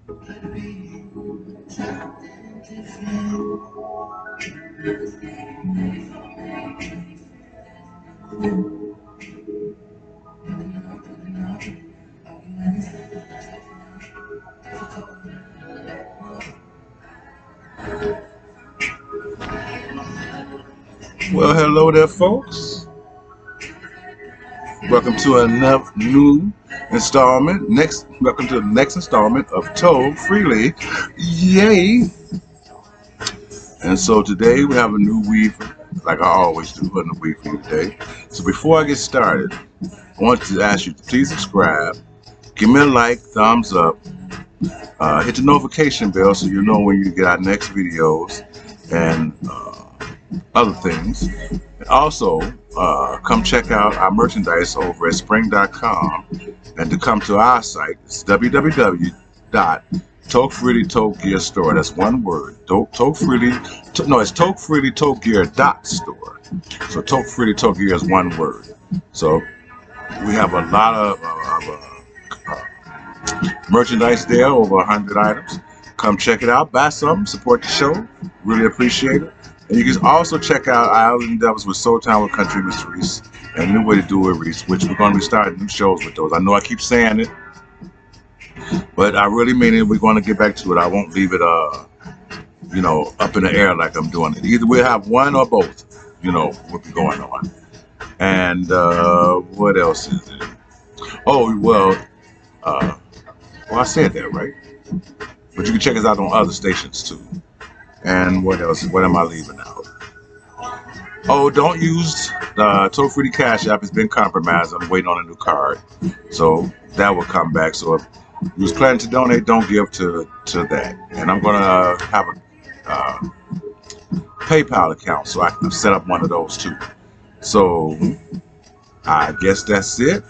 Well, hello there, folks. Welcome to another new installment. Welcome to the next installment of Told Freely. Yay! And so today we have a new weed, like I always do, a new weed for you today. So before I get started, I want to ask you to please subscribe, give me a like, thumbs up, hit the notification bell so you know when you get our next videos and other things. Also, come check out our merchandise over at spring.com, and to come to our site, it's www.tokefreely.store. That's one word. It's tokefreely.store. So tokefreely.gear is one word. So we have a lot of merchandise there, over 100 items. Come check it out, buy some, support the show. Really appreciate it. And you can also check out Island Endeavors with Soul Town with Country Miss Reese and New Way to Do It Reese, which we're going to be starting new shows with those. I know I keep saying it, but I really mean it. We're going to get back to it. I won't leave it, up in the air like I'm doing it. Either we'll have one or both, will be going on. And what else is it? Oh, well, I said that, right? But you can check us out on other stations, too. And what else? What am I leaving out? Oh, don't use the toll-free Cash App. It's been compromised. I'm waiting on a new card. So that will come back. So if you was planning to donate, don't give to that. And I'm going to have a PayPal account so I can set up one of those, too. So I guess that's it.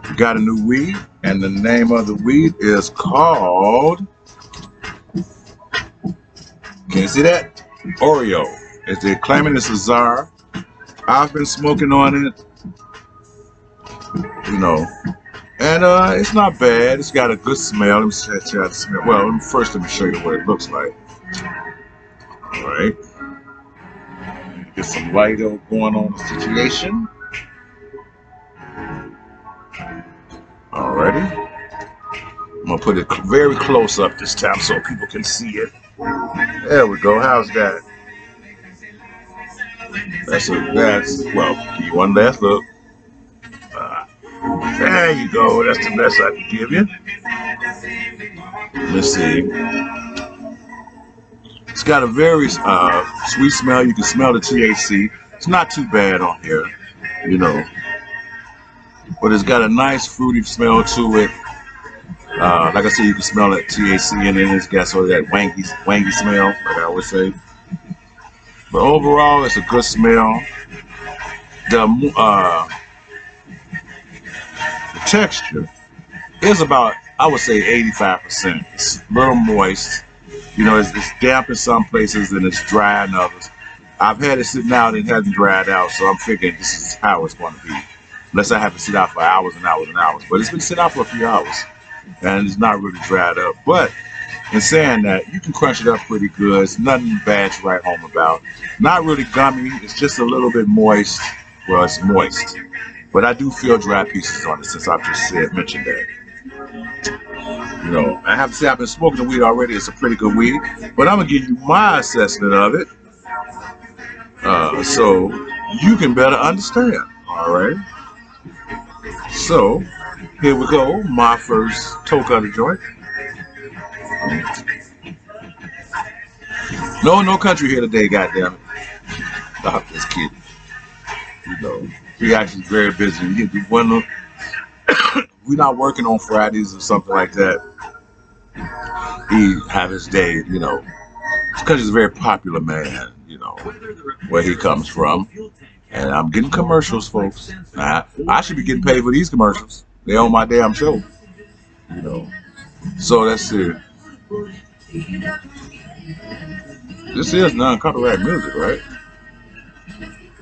We got a new weed. And the name of the weed is called... Can you see that? Oreo. They're claiming it's a czar. I've been smoking on it, and it's not bad. It's got a good smell. Let me try the smell. Well, first let me show you what it looks like. All right. Get some light going on the situation. Alrighty. I'm gonna put it very close up this time so people can see it. There we go. How's that? That's well, give you one last look. There you go. That's the best I can give you. Let's see. It's got a very sweet smell. You can smell the THC. It's not too bad on here, but it's got a nice fruity smell to it. Like I said, you can smell that THC, and then it's got sort of that wangy smell, like I always say. But overall, it's a good smell. The texture is about, I would say, 85%. It's a little moist. It's damp in some places and it's dry in others. I've had it sitting out and it hasn't dried out, so I'm figuring this is how it's going to be. Unless I have to sit out for hours and hours and hours. But it's been sitting out for a few hours. And it's not really dried up. But in saying that, you can crunch it up pretty good. It's nothing bad to write home about. Not really gummy. It's just a little bit moist. Well, it's moist. But I do feel dry pieces on it since I've just mentioned that. I have to say I've been smoking the weed already. It's a pretty good weed. But I'm going to give you my assessment of it. So you can better understand. All right. So here we go. My first toke of the joint. No country here today, goddamn it. I'm just kidding. He actually very busy. We're not working on Fridays or something like that. He have his day, because he's a very popular man, where he comes from. And I'm getting commercials, folks. I should be getting paid for these commercials. They own my damn show. So that's it. This is non-copyright music, right?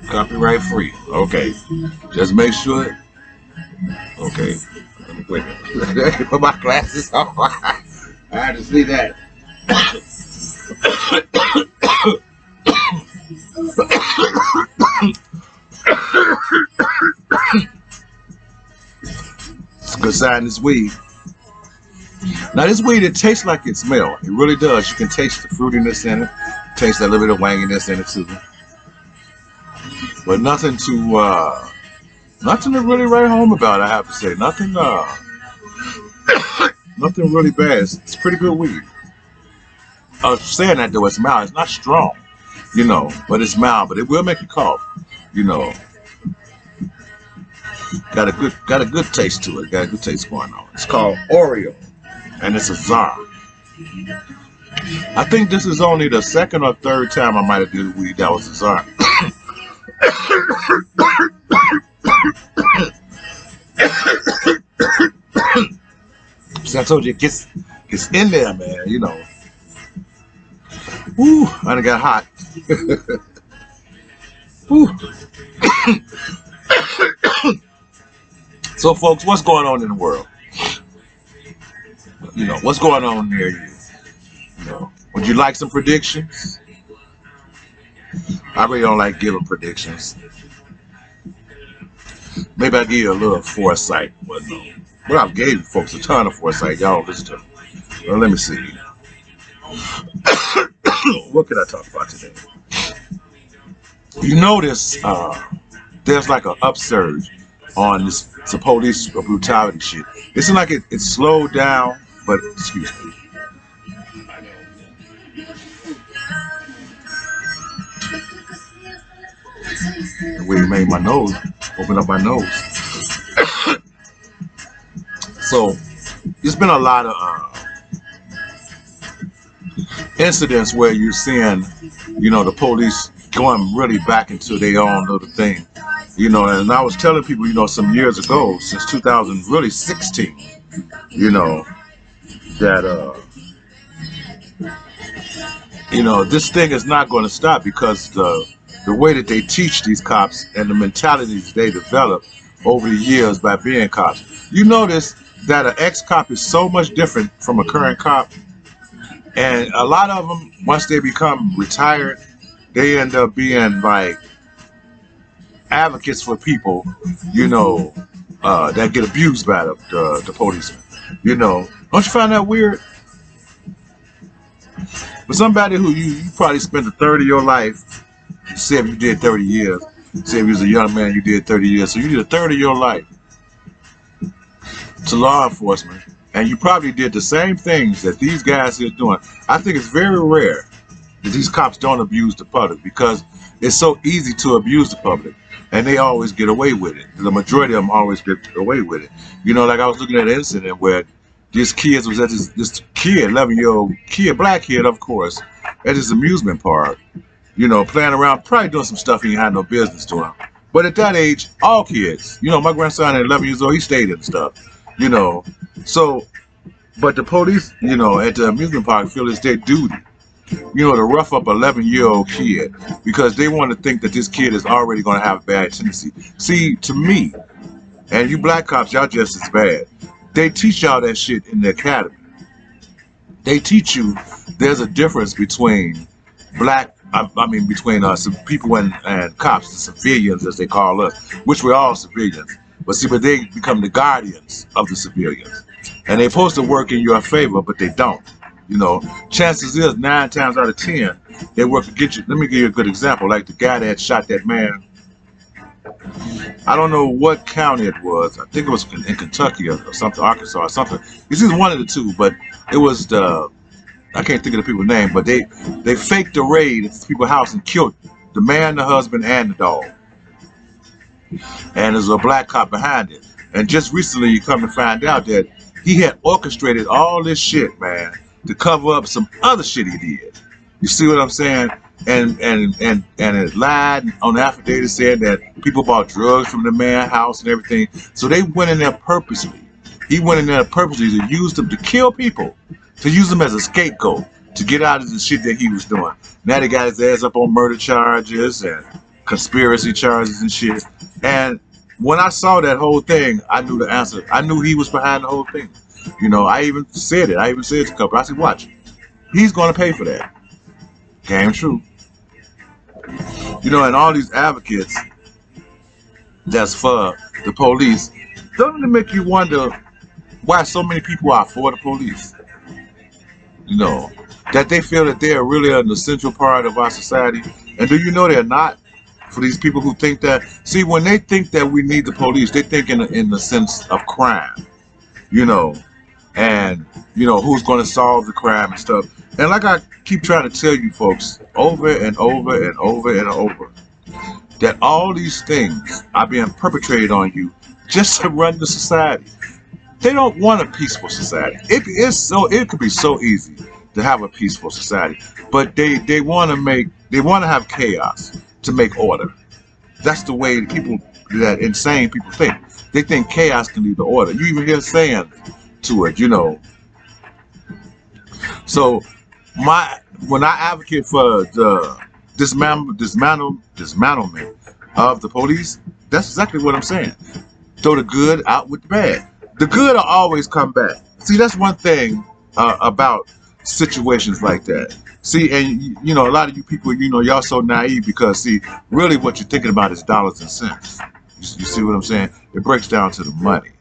Copyright free. Okay. Just make sure. Okay. Wait. Put my glasses on. I had to see that. It's a good sign this weed. Now this weed, it tastes like it smells. It really does. You can taste the fruitiness in it. Taste that little bit of wanginess in it too. But nothing to really write home about, I have to say. Nothing nothing really bad. It's pretty good weed. Saying that though, it's mild. It's not strong, but it's mild. But it will make you cough, you know. Got a good taste to it. Got a good taste going on. It's called Oreo, and it's a czar. I think this is only the second or third time I might have did weed that was a czar. So I told you, it gets in there, man. Woo, and it got hot. Woo. So, folks, what's going on in the world? What's going on near you? Would you like some predictions? I really don't like giving predictions. Maybe I give you a little foresight, but no. Well, I've gave folks a ton of foresight. Y'all listen to me. Well, let me see. What can I talk about today? You notice there's like an upsurge on this police brutality shit. It seems like it slowed down, but excuse me. The way he made my nose, open up my nose. So there's been a lot of incidents where you're seeing, the police going really back into their own little thing. And I was telling people, some years ago, since 2016, that this thing is not going to stop because the way that they teach these cops and the mentalities they develop over the years by being cops. You notice that an ex-cop is so much different from a current cop, and a lot of them, once they become retired, they end up being like advocates for people, that get abused by the policemen. Don't you find that weird? For somebody who you probably spent a third of your life, say if you did 30 years, say if you was a young man, you did 30 years, so you did a third of your life to law enforcement, and you probably did the same things that these guys are doing. I think it's very rare that these cops don't abuse the public because it's so easy to abuse the public, and they always get away with it. The majority of them always get away with it. Like I was looking at an incident where this kid was at this kid, 11-year-old kid, black kid, of course, at this amusement park, playing around, probably doing some stuff he had no business doing. But at that age, all kids, my grandson at 11 years old, he stayed in stuff, So, but the police, at the amusement park feel it's their duty, to rough up an 11-year-old kid because they want to think that this kid is already going to have a bad tendency. See, to me, and you black cops, y'all just as bad. They teach y'all that shit in the academy. They teach you there's a difference between between some people and cops, the civilians as they call us, which we're all civilians. But they become the guardians of the civilians. And they're supposed to work in your favor, but they don't. Chances is 9 times out of 10, they work against you. Let me give you a good example. Like the guy that shot that man, I don't know what county it was. I think it was in Kentucky or something, Arkansas or something. It's either one of the two, but it was I can't think of the people's name, but they faked the raid at people's house and killed the man, the husband, and the dog. And there's a black cop behind it. And just recently you come to find out that he had orchestrated all this shit, man, to cover up some other shit he did. You see what I'm saying? And it lied on the affidavit saying that people bought drugs from the man's house and everything. So they went in there purposely. He went in there purposely to use them to kill people, to use them as a scapegoat, to get out of the shit that he was doing. Now they got his ass up on murder charges and conspiracy charges and shit. And when I saw that whole thing, I knew the answer. I knew he was behind the whole thing. You know, I even said it. I even said to a couple. I said, watch, he's going to pay for that. Came true. You know, and all these advocates that's for the police, doesn't it make you wonder why so many people are for the police? You know, that they feel that they are really an essential part of our society. And do you know they're not? For these people who think that, see, when they think that we need the police, they think in the sense of crime, you know, and, you know, who's going to solve the crime and stuff. And like I keep trying to tell you folks over and over and over and over, that all these things are being perpetrated on you just to run the society. They don't want a peaceful society. It could be so easy to have a peaceful society, but they want to have chaos to make order. That's the way that insane people think. They think chaos can lead to order. You even hear saying to it, you know. So when I advocate for the dismantlement of the police, that's exactly what I'm saying. Throw the good out with the bad. The good will always come back. See, that's one thing about situations like that. See, and you know, a lot of you people, you know, y'all so naive because, see, really what you're thinking about is dollars and cents. You see what I'm saying? It breaks down to the money.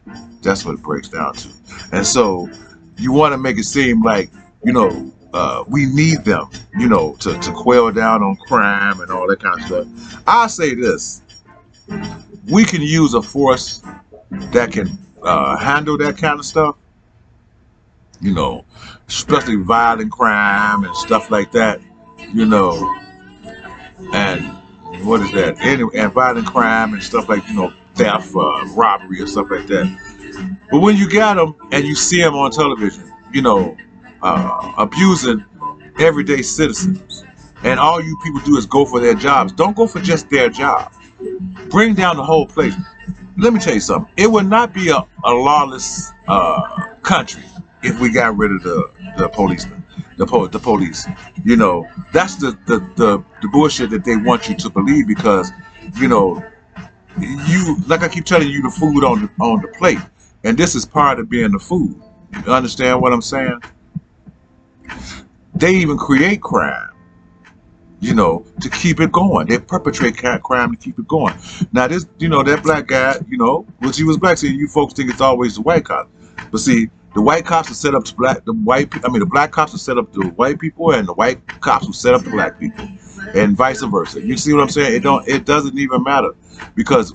That's what it breaks down to. And so you want to make it seem like, you know, we need them, you know, to quail down on crime and all that kind of stuff. I'll say this. We can use a force that can handle that kind of stuff, you know, especially violent crime and stuff like that, you know, and what is that? Anyway, and violent crime and stuff like, you know, theft, robbery, or stuff like that. But when you got them and you see them on television, you know, abusing everyday citizens, and all you people do is go for their jobs. Don't go for just their job. Bring down the whole place. Let me tell you something. It would not be a lawless country if we got rid of the policemen, the police. You know, that's the bullshit that they want you to believe because, you know, you, like I keep telling you, the food on the plate, and this is part of being the food. You understand what I'm saying? They even create crime, you know, to keep it going. They perpetrate crime to keep it going. Now this, you know, that black guy, you know, which he was black, see, you folks think it's always the white cop, but see, the white cops are set up to the black cops are set up to white people, and the white cops will set up to black people, and vice versa. You see what I'm saying? It doesn't even matter, because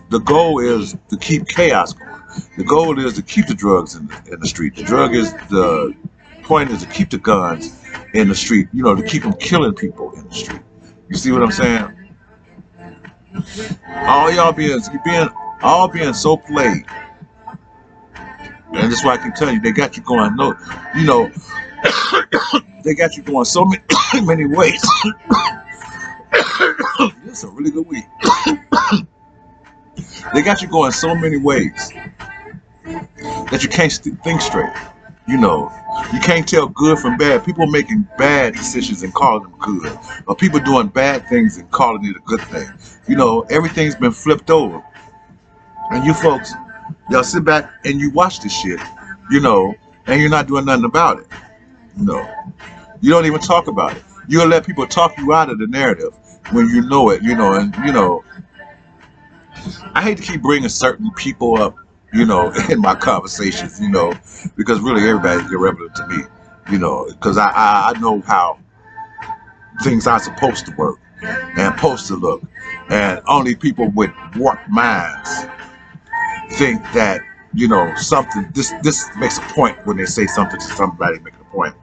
the goal is to keep chaos going. The goal is to keep the drugs in the street. The point is to keep the guns in the street, you know, to keep them killing people in the street. You see what I'm saying? All y'all being so played. And that's why I keep telling you, they got you going, no, you know, they got you going so many ways. This is a really good week. They got you going so many ways that you can't think straight. You know, you can't tell good from bad. People making bad decisions and calling them good, or people doing bad things and calling it a good thing. You know, everything's been flipped over, and you folks, y'all sit back and you watch this shit, you know, and you're not doing nothing about it. You know, you don't even talk about it. You'll let people talk you out of the narrative when you know it. You know, and you know, I hate to keep bringing certain people up, you know, in my conversations, you know, because really everybody's irrelevant to me, you know, because I know how things are supposed to work and supposed to look, and only people with warped minds think that, you know, something, this makes a point when they say something to somebody making a point.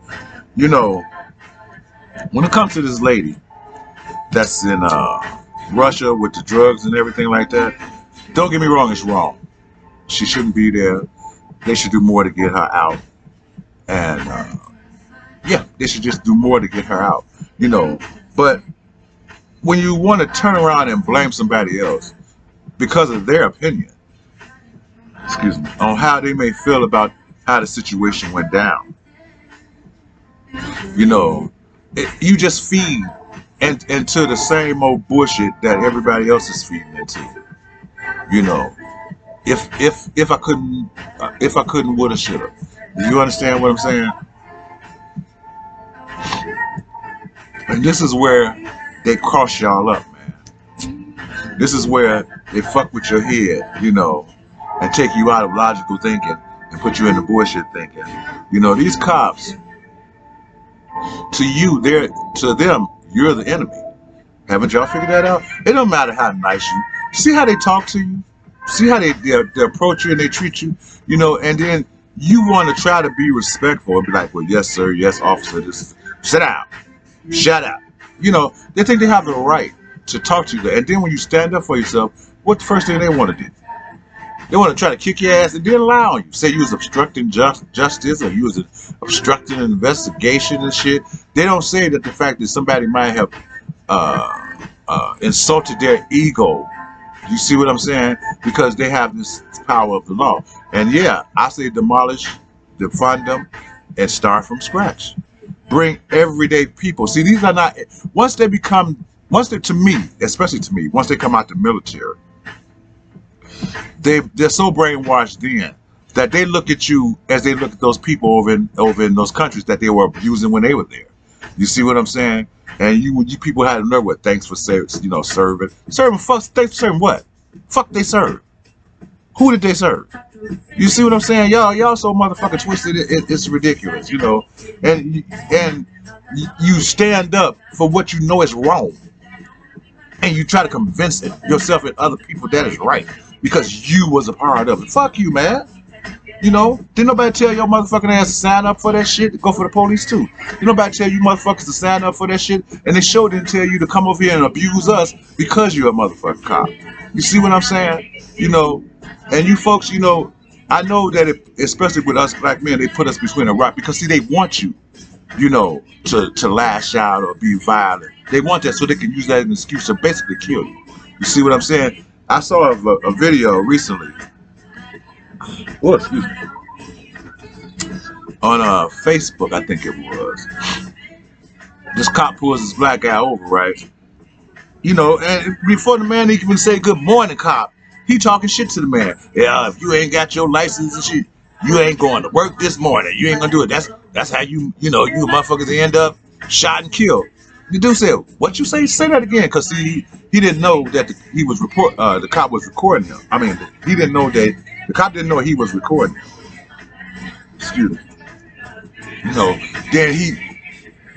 You know, when it comes to this lady that's in Russia with the drugs and everything like that, don't get me wrong, it's wrong. She shouldn't be there. They should do more to get her out. And yeah, they should just do more to get her out, you know. But when you want to turn around and blame somebody else because of their opinion, excuse me, on how they may feel about how the situation went down, you know, you just feed into the same old bullshit that everybody else is feeding into, you know. If I couldn't, woulda, shoulda. Do you understand what I'm saying? And this is where they cross y'all up, man. This is where they fuck with your head, you know, and take you out of logical thinking and put you into bullshit thinking. You know, these cops, to you, to them, you're the enemy. Haven't y'all figured that out? It don't matter how nice you. See how they talk to you? See how they approach you and they treat you? You know, and then you want to try to be respectful and be like, well, yes, sir, yes, officer, just sit down, shut up. You know, they think they have the right to talk to you. And then when you stand up for yourself, what the first thing they want to do? They want to try to kick your ass and then lie on you. Say you was obstructing justice or you was obstructing an investigation and shit. They don't say that the fact that somebody might have insulted their ego. You see what I'm saying? Because they have this power of the law. And yeah, I say demolish, defund them, and start from scratch. Bring everyday people. See, these are not, once they, to me, especially to me, once they come out the military, they're so brainwashed then that they look at you as they look at those people over in those countries that they were abusing when they were there. You see what I'm saying? And you people had to know what. Thanks for serving. Fuck. Thanks for serving what? Fuck they serve. Who did they serve? You see what I'm saying? Y'all so motherfucking twisted. It's ridiculous. You know. And you stand up for what you know is wrong, and you try to convince yourself and other people that is right because you was a part of it. Fuck you, man. You know, didn't nobody tell your motherfucking ass to sign up for that shit? Go for the police too. Didn't nobody tell you motherfuckers to sign up for that shit? And they sure didn't tell you to come over here and abuse us because you're a motherfucking cop. You see what I'm saying? You know, and you folks, you know, I know that especially with us black men, they put us between a rock because see, they want you, you know, to lash out or be violent. They want that so they can use that as an excuse to basically kill you. You see what I'm saying? I saw a video recently. Oh, excuse me. On Facebook, I think it was. This cop pulls this black guy over, right? You know, and before the man even say good morning, cop, he talking shit to the man. Yeah, if you ain't got your license and shit, you ain't going to work this morning. You ain't gonna do it. That's how you motherfuckers end up shot and killed. The dude said, "What you say? Say that again," because he didn't know that the cop was recording him. I mean, he didn't know that the cop didn't know he was recording him. Excuse me. You know, then he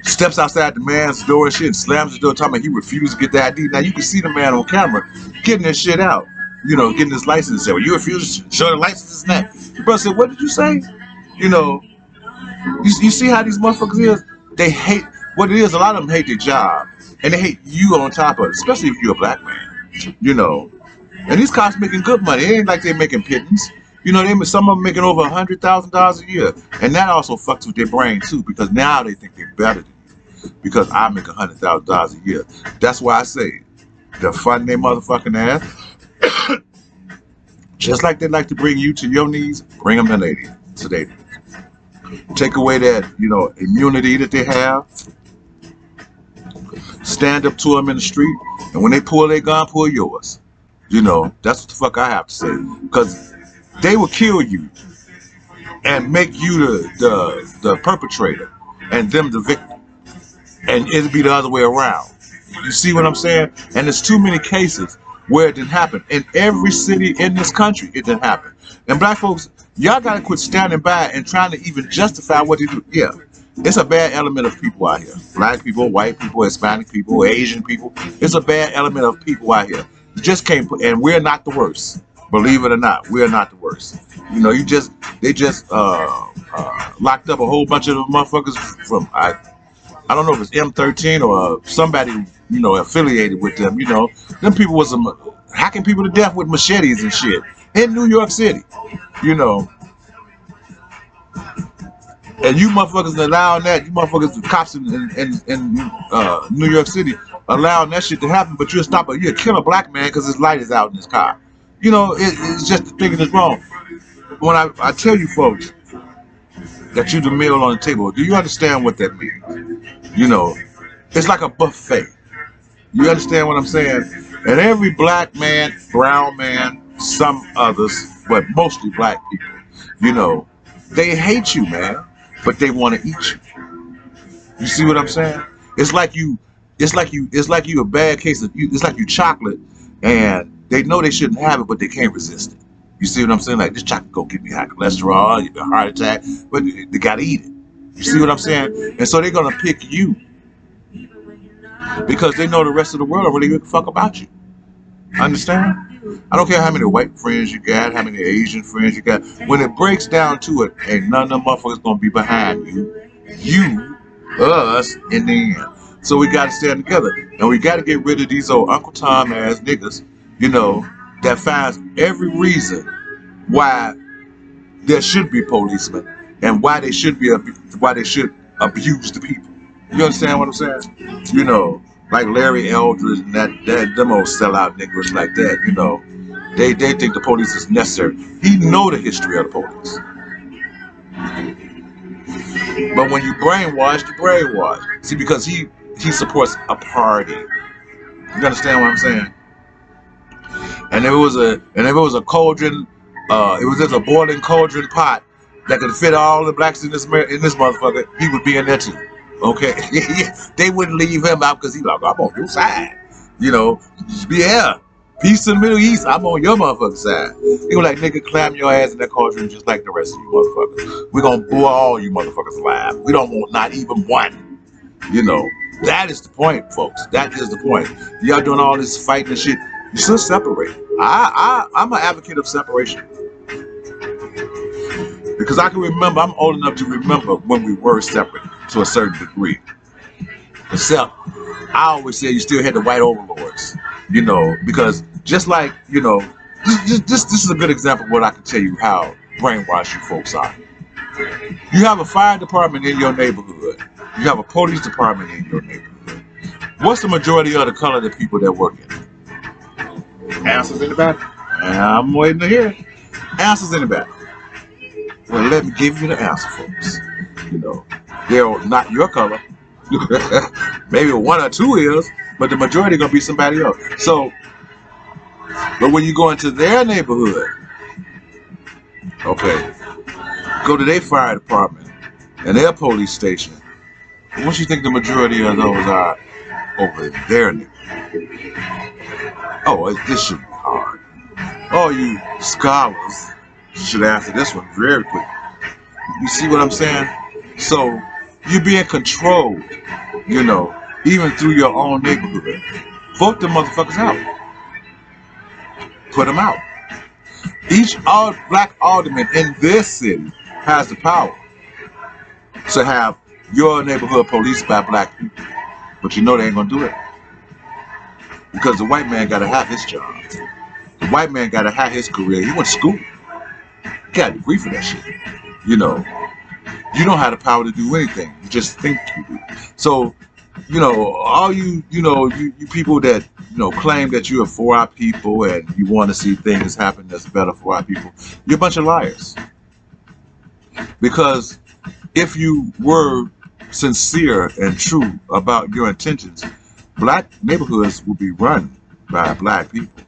steps outside the man's door and shit and slams the door, talking about he refused to get the ID. Now you can see the man on camera getting this shit out. You know, getting his license. Say, well, you refuse to show the license and that. The brother said, "What did you say?" You know, you see how these motherfuckers is? They hate what it is. A lot of them hate their job, and they hate you on top of it, especially if you're a black man. You know, and these cops making good money. It ain't like they're making pittance. You know, some of them making over $100,000 a year, and that also fucks with their brain too, because now they think they're better than you because I make $100,000 a year. That's why I say they're funding their motherfucking ass. Just like they like to bring you to your knees, bring them to their knees. Take away that, you know, immunity that they have. Stand up to them in the street, and when they pull their gun, pull yours. You know, that's what the fuck I have to say, because they will kill you and make you the perpetrator and them the victim, and it'll be the other way around. You see what I'm saying? And there's too many cases where it didn't happen. In every city in this country, it didn't happen. And black folks, y'all gotta quit standing by and trying to even justify what they do. Yeah, it's a bad element of people out here. Black people, white people, Hispanic people, Asian people. It's a bad element of people out here. You just can't put, and we're not the worst. Believe it or not, we're not the worst. You know, they just locked up a whole bunch of motherfuckers from I don't know if it's M13 or somebody, you know, affiliated with them. You know, them people was hacking people to death with machetes and shit in New York City. You know, and you motherfuckers allowing that, you motherfuckers, the cops in New York City allowing that shit to happen, but you'll kill a black man because his light is out in his car. You know, it's just thinking it's wrong. When I tell you folks that you the meal on the table, do you understand what that means? You know, it's like a buffet. You understand what I'm saying? And every black man, brown man, some others, but mostly black people, you know, They hate you, man, but they want to eat you. You see what I'm saying? It's like you, it's like you a bad case of you. It's like you chocolate, and they know they shouldn't have it, but they can't resist it. You see what I'm saying? Like this chocolate gonna give me high cholesterol, a heart attack, but they gotta eat it. You see what I'm saying? And so they're gonna pick you because they know the rest of the world don't really give a fuck about you. Understand? I don't care how many white friends you got, how many Asian friends you got. When it breaks down to it, ain't none of them motherfuckers gonna be behind you. You, us, in the end. So we gotta stand together. And we gotta get rid of these old Uncle Tom ass niggas, you know, that finds every reason why there should be policemen and why they should be why they should abuse the people. You understand what I'm saying? You know, like Larry Eldridge and that them old sellout niggas like that, you know. They think the police is necessary. He know the history of the police. But when you brainwash, you brainwash. See, because he supports a party. You understand what I'm saying? And if it was a cauldron, it was just a boiling cauldron pot that could fit all the blacks in this motherfucker, he would be in there too. Okay, they wouldn't leave him out because he's like, I'm on your side. You know, yeah, peace in the Middle East, I'm on your motherfucking side. He was like, nigga, clam your ass in that cauldron just like the rest of you motherfuckers. We're gonna boil all you motherfuckers alive. We don't want not even one. You know, that is the point, folks. That is the point. Y'all doing all this fighting and shit. You should separate. I'm an advocate of separation because I can remember. I'm old enough to remember when we were separate to a certain degree. Except, I always say you still had the white overlords. You know, because just like this is a good example of what I can tell you how brainwashed you folks are. You have a fire department in your neighborhood. You have a police department in your neighborhood. What's the majority of the color of the people that work in it? Answers in the back. I'm waiting to hear it. Answers in the back. Well, let me give you the answer, folks. You know, they're not your color. Maybe one or two is, but the majority gonna be somebody else. So, but when you go into their neighborhood, okay, go to their fire department and their police station. What you think the majority of those are over there? Oh, this should be hard. Oh, you scholars should answer this one very quick. You see what I'm saying? So you're being controlled, you know, even through your own neighborhood. Vote the motherfuckers out. Put them out. Each black alderman in this city has the power to have your neighborhood policed by black people. But you know they ain't gonna do it. Because the white man gotta have his job. The white man gotta have his career. He went to school. He got a degree for that shit. You know, you don't have the power to do anything. You just think you do. So, you know, all you people that, you know, claim that you're for our people and you want to see things happen that's better for our people, you're a bunch of liars. Because if you were sincere and true about your intentions, black neighborhoods will be run by black people.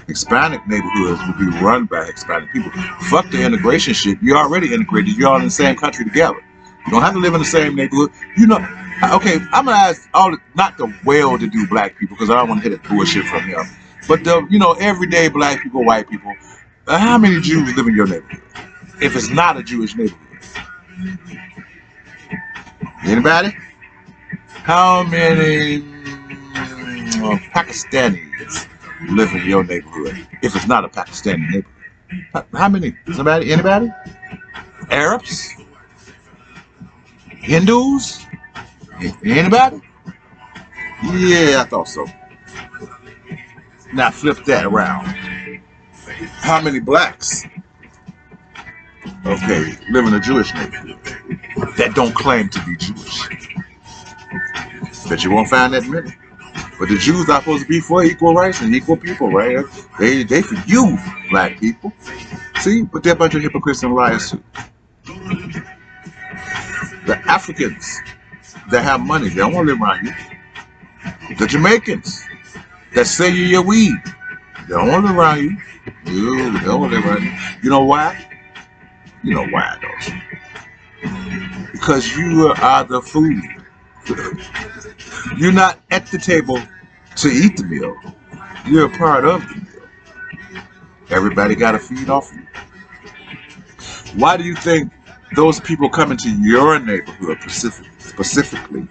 Hispanic neighborhoods will be run by Hispanic people. Fuck the integration shit. You're already integrated. You're all in the same country together. You don't have to live in the same neighborhood. You know, okay, I'm gonna ask not the well-to-do black people because I don't want to hit that bullshit from them, but the, you know, everyday black people, white people. How many Jews live in your neighborhood? If it's not a Jewish neighborhood, anybody? How many Pakistanis live in your neighborhood? If it's not a Pakistani neighborhood, how many? Somebody? Anybody? Arabs? Hindus? Anybody? Yeah, I thought so. Now flip that around. How many blacks, okay, live in a Jewish neighborhood that don't claim to be Jewish? Bet you won't find that many. But the Jews are supposed to be for equal rights and equal people, right? They for you, black people. See, but they're a bunch of hypocrites and liars too. The Africans that have money, they don't want to live around you. The Jamaicans that sell you your weed, they don't want to live around you. They don't want to live around you. You know why? You know why, don't you? Because you are the food. You're not at the table to eat the meal. You're a part of the meal. Everybody got to feed off you. Why do you think those people come into your neighborhood specifically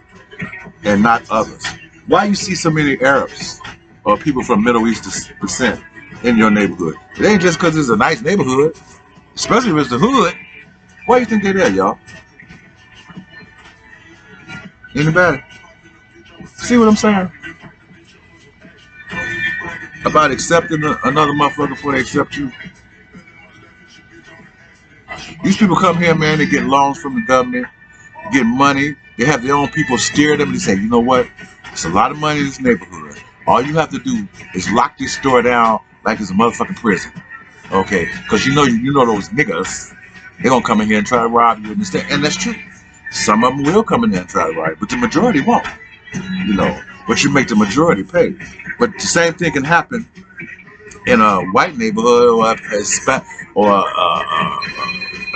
and not others? Why you see so many Arabs or people from Middle East descent in your neighborhood? It ain't just because it's a nice neighborhood, especially if it's the hood. Why you think they're there, y'all? Anybody? See what I'm saying? About accepting another motherfucker before they accept you. These people come here, man, they get loans from the government, get money, they have their own people steer them, and they say, you know what? It's a lot of money in this neighborhood. All you have to do is lock this store down like it's a motherfucking prison. Okay? Because you know those niggas, they're gonna come in here and try to rob you and that's true. Some of them will come in there and try to rob you, but the majority won't. You know. But you make the majority pay. But the same thing can happen in a white neighborhood or a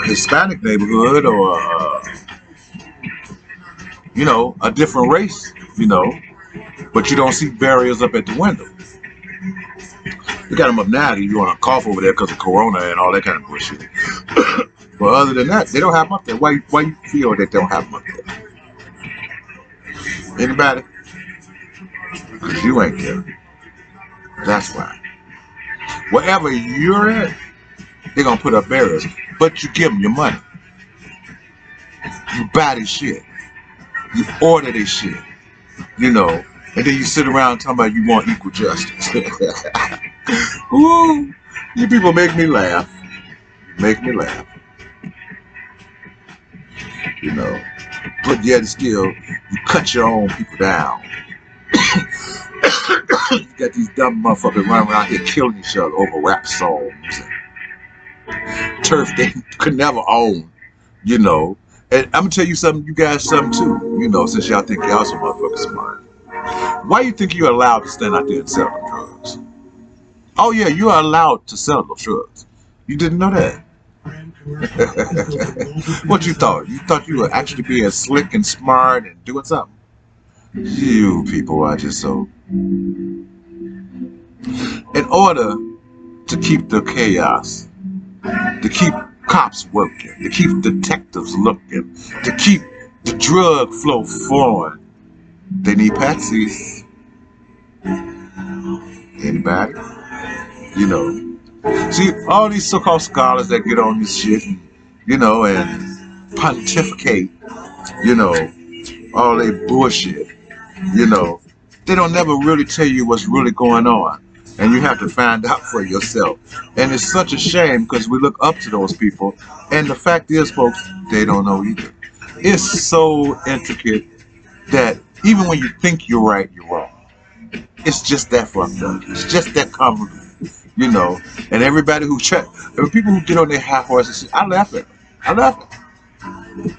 Hispanic neighborhood or a different race, but you don't see barriers up at the window. You got them up now. You want to cough over there because of Corona and all that kind of bullshit. But other than that, they don't have them up there. Why you feel that they don't have them up there? Anybody? Because you ain't there. That's why. Wherever you're at, they're going to put up barriers. But you give them your money. You buy this shit. You order this shit. And then you sit around talking about you want equal justice. Ooh, you people make me laugh. Make me laugh. But yet still, you cut your own people down. You got these dumb motherfuckers running around here killing each other over rap songs and turf they could never own, And I'm gonna tell you something, you guys something too, since y'all think y'all some motherfuckers smart. Why you think you're allowed to stand out there and sell them drugs? Oh yeah, you are allowed to sell those drugs. You didn't know that? What you thought? You thought you were actually being slick and smart and doing something? You people are just so... In order to keep the chaos, to keep cops working, to keep detectives looking, to keep the drug flow flowing, they need patsies. Anybody? See, all these so-called scholars that get on this shit, and pontificate, all they bullshit, they don't never really tell you what's really going on. And you have to find out for yourself. And it's such a shame because we look up to those people. And the fact is, folks, they don't know either. It's so intricate that even when you think you're right, you're wrong. It's just that fucked up. It's just that convoluted. And everybody people who get on their high horses, I laugh at them. I laugh at them.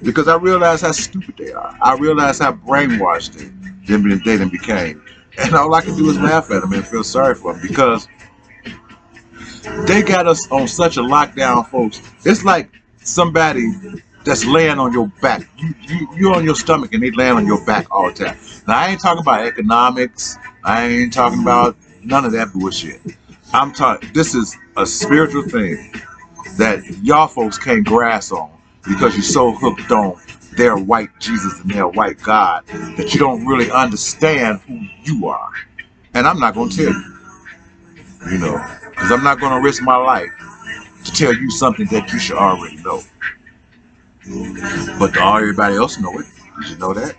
Because I realize how stupid they are. I realize how brainwashed they became. And all I can do is laugh at them and feel sorry for them because they got us on such a lockdown, folks. It's like somebody that's laying on your back. You're on your stomach and they laying on your back all the time. Now, I ain't talking about economics. I ain't talking about none of that bullshit. I'm talking, this is a spiritual thing that y'all folks can't grasp on because you're so hooked on their white Jesus and their white God that you don't really understand who you are. And I'm not going to tell you, because I'm not going to risk my life to tell you something that you should already know. But everybody else know it. Did you know that?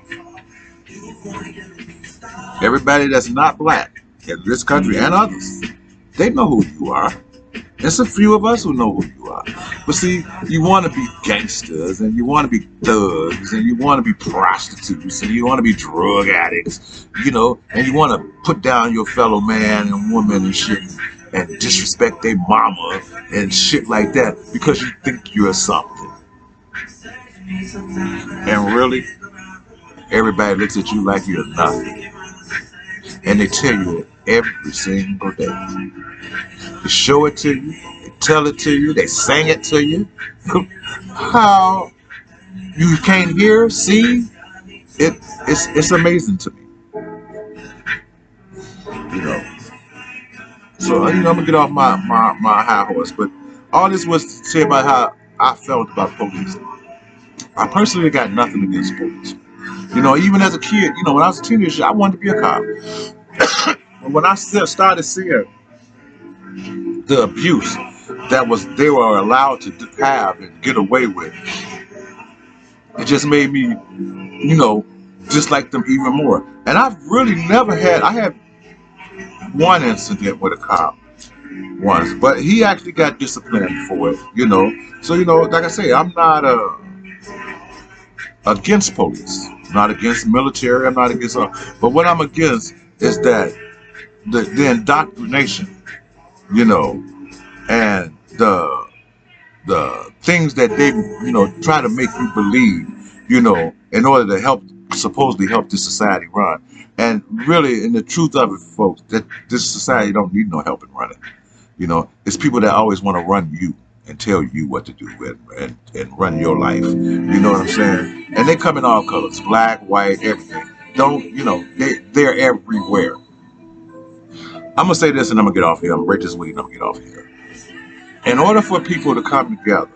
Everybody that's not black in this country and others, they know who you are. There's a few of us who know who you are. But see, you want to be gangsters, and you want to be thugs, and you want to be prostitutes, and you want to be drug addicts, and you want to put down your fellow man and woman and shit, and disrespect their mama and shit like that because you think you're something. And really, everybody looks at you like you're nothing. And they tell you it every single day. They show it to you, they tell it to you, they sing it to you. How you can't hear, see it? It's amazing to me, you know. So I'm gonna get off my high horse, but all this was to say about how I felt about police. I personally got nothing against police. Even as a kid, when I was a teenager, I wanted to be a cop. And when I started seeing the abuse that they were allowed to have and get away with, it just made me, dislike them even more. And I've really never I had one incident with a cop once, but he actually got disciplined for it. So, like I say, I'm not against police, not against military, I'm not against, but what I'm against is that the indoctrination, and the things that they try to make you believe, in order to supposedly help this society run. And really, in the truth of it, folks, that this society don't need no help in running. It's people that always want to run you and tell you what to do and run your life. You know what I'm saying? And they come in all colors, black, white, everything. They're everywhere. I'm gonna say this and I'm gonna get off here. I'm gonna rate this week and I'm gonna get off here. In order for people to come together,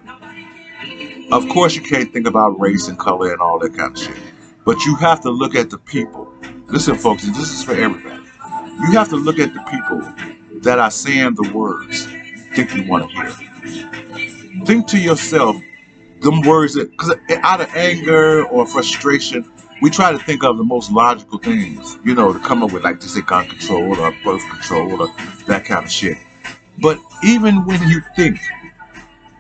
of course you can't think about race and color and all that kind of shit. But you have to look at the people. Listen, folks, this is for everybody. You have to look at the people that are saying the words you think you want to hear. Think to yourself, them words that, because out of anger or frustration, we try to think of the most logical things, to come up with, like to say gun control or birth control or that kind of shit. But even when you think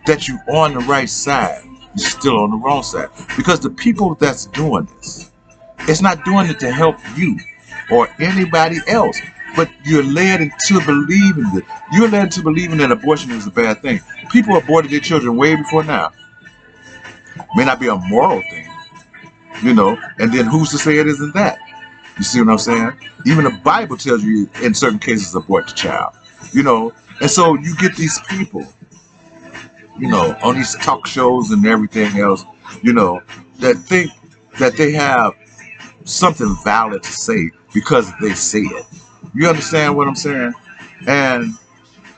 that you're on the right side, you're still on the wrong side. Because the people that's doing this, it's not doing it to help you or anybody else. But you're led into believing that. You're led into believing that abortion is a bad thing. People aborted their children way before now. May not be a moral thing, and then who's to say it isn't that? You see what I'm saying? Even the Bible tells you in certain cases abort the child, and so you get these people, on these talk shows and everything else, that think that they have something valid to say because they say it. You understand what I'm saying? And,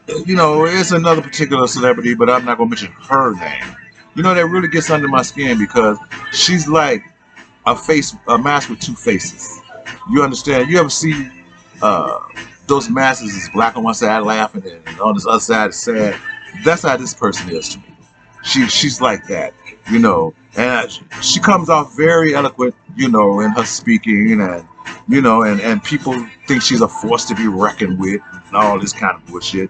it's another particular celebrity, but I'm not going to mention her name. That really gets under my skin because she's like a mask with two faces. You understand? You ever see those masks is black on one side laughing and on this other side is sad? That's how this person is to me. She's like that, and she comes off very eloquent, in her speaking, and and people think she's a force to be reckoned with and all this kind of bullshit,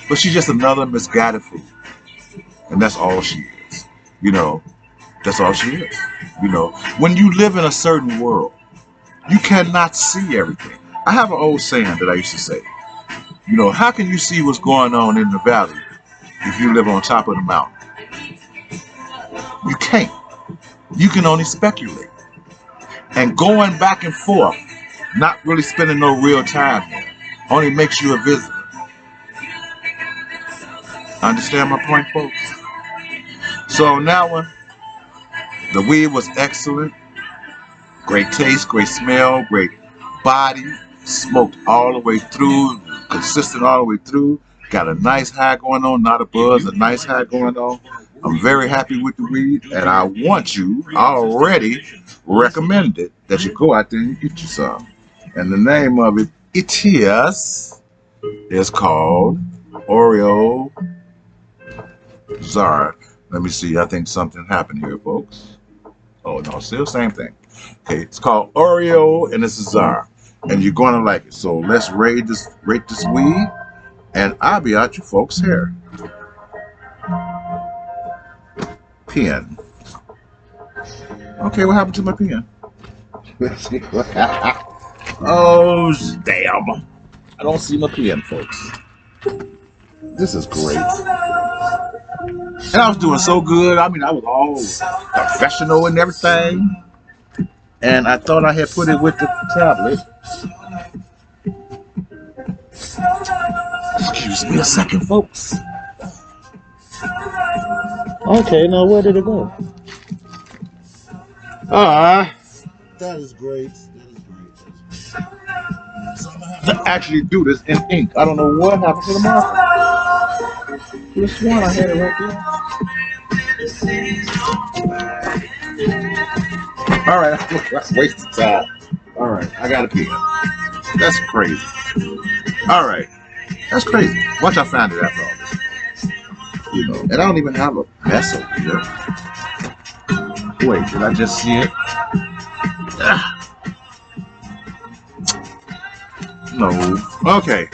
but she's just another misguided fool. And that's all she is, that's all she is. When you live in a certain world, you cannot see everything. I have an old saying that I used to say, how can you see what's going on in the valley if you live on top of the mountain? You can't. You can only speculate. And going back and forth, not really spending no real time there, only makes you a visitor. Understand my point, folks? So now, the weed was excellent. Great taste, great smell, great body. Smoked all the way through, consistent all the way through. Got a nice high going on, not a buzz, a nice high going on. I'm very happy with the weed, and I want you, I already recommended that you go out there and get you some. And the name of it, is called Oreo Czar. Let me see, I think something happened here, folks. Oh, no, still same thing. Okay, it's called Oreo, and it's a Czar. And you're going to like it. So let's rate this weed, and I'll be out you folks' hair. Pen. Okay, what happened to my pen? Let's see what happened. Oh, damn. I don't see my pen, folks. This is great. And I was doing so good. I mean, I was all professional and everything. And I thought I had put it with the tablet. Excuse me a second, folks. Okay, now where did it go? That is great. That is great. So I'm gonna have to actually do this in ink. I don't know what happened to the marker. This one I had it right there. All right, that's wasted time. All right, I got a pen. That's crazy. All right, that's crazy. Once I found it after all this, and I don't even have a mess over here. Wait, did I just see it? Ah, no. Okay.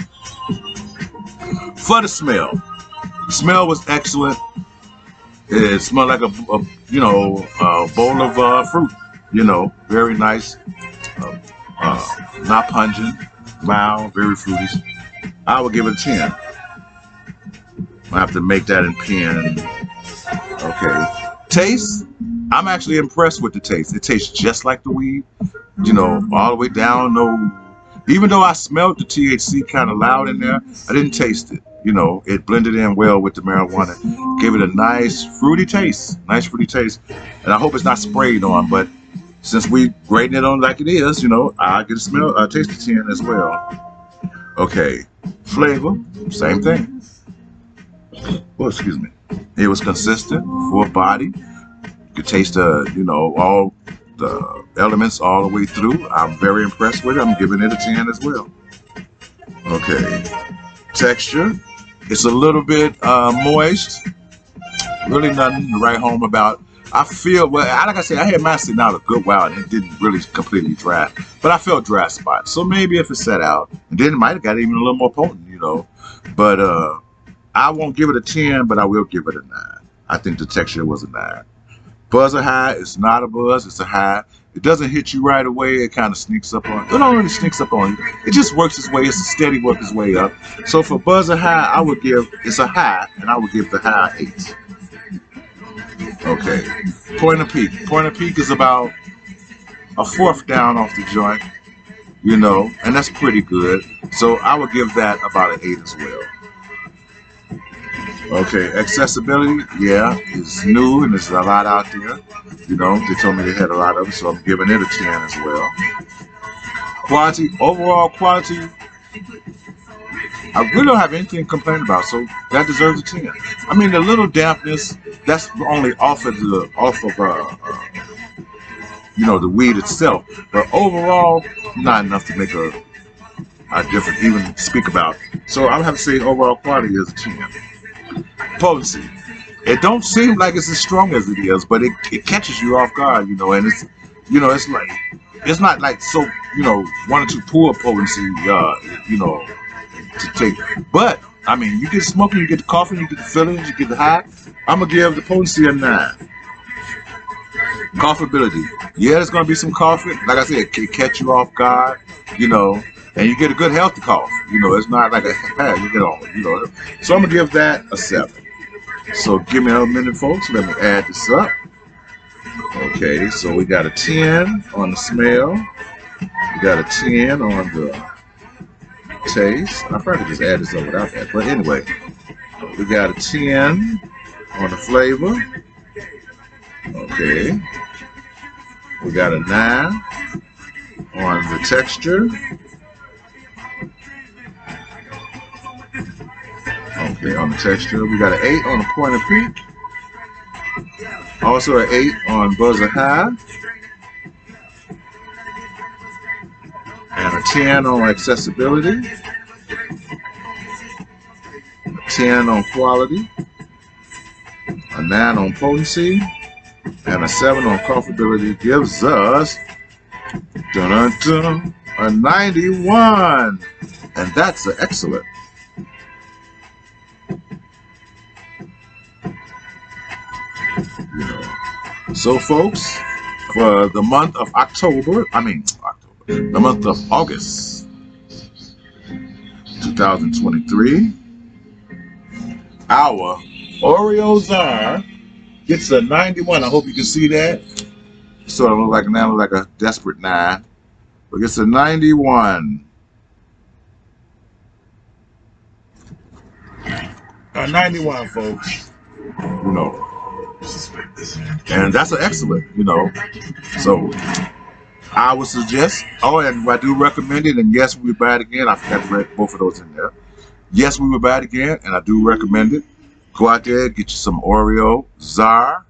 For the smell. The smell was excellent. It smelled like a bowl of fruit. Very nice. Uh, not pungent, mild, very fruity. I would give it a 10. I have to make that in pen. Okay. Taste. I'm actually impressed with the taste. It tastes just like the weed. All the way down. No, even though I smelled the THC kind of loud in there, I didn't taste it. It blended in well with the marijuana, gave it a nice fruity taste. And I hope it's not sprayed on. But since we grading it on like it is, I get a taste of 10 as well. Okay, flavor, same thing. Oh, excuse me. It was consistent, full body. You could taste all the elements all the way through. I'm very impressed with it. I'm giving it a 10 as well. Okay. Texture. It's a little bit moist. Really nothing to write home about. I feel, well, like I said, I had mine sitting out a good while and it didn't really completely dry. But I felt dry spots. So maybe if it set out, and then it might have got even a little more potent, But I won't give it a 10, but I will give it a 9. I think the texture was a 9. Buzzer high is not a buzz, it's a high. It doesn't hit you right away, it kind of sneaks up on you. It don't really sneaks up on you. It just works its way, it's a steady work its way up. So for buzzer high, it's a high, and I would give the high 8. Okay. Point of peak. Point of peak is about a fourth down off the joint, and that's pretty good. So I would give that about an 8 as well. Okay, accessibility, yeah, it's new and there's a lot out there. They told me they had a lot of it, so I'm giving it a 10 as well. Quality, overall quality, I really don't have anything to complain about, so that deserves a 10. I mean, the little dampness, that's only off of the weed itself, but overall, not enough to make a difference, even speak about. So I would have to say overall quality is a 10. Potency. It don't seem like it's as strong as it is, but it catches you off guard, and it's like it's not like so, 1 or 2 pull potency, to take. But I mean, you get smoking, you get the coughing, you get the feelings, you get the high. I'm gonna give the potency a 9. Coughability. Yeah, there's gonna be some coughing. Like I said, it catch you off guard, and you get a good healthy cough. It's not like you get on, So I'm gonna give that a 7. So give me a minute, folks. Let me add this up. Okay, so we got a 10 on the smell. We got a 10 on the taste. I probably just add this up without that. But anyway, we got a 10 on the flavor. Okay. We got a 9 on the texture. Okay, on the texture. We got an 8 on the point of peak. Also an 8 on buzzer high. And a 10 on accessibility. A 10 on quality. A 9 on potency. And a 7 on coughability gives us a 91. And that's an excellent. So folks, for the month of the month of August 2023, our Oreo Czar gets a 91. I hope you can see that. Sort of look like a desperate 9, but it's a 91. A 91, folks. And that's an excellent, So I would suggest, oh, and I do recommend it, and yes, we would buy it again. I forgot to write both of those in there. Yes, we would buy it again, and I do recommend it. Go out there, get you some Oreo. Czar.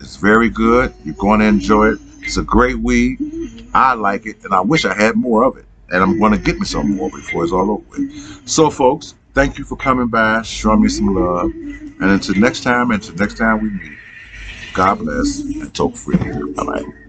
It's very good. You're going to enjoy it. It's a great weed. I like it, and I wish I had more of it. And I'm going to get me some more before it's all over with. So, folks, thank you for coming by, showing me some love. And until next time we meet, God bless and toke freely. Bye-bye.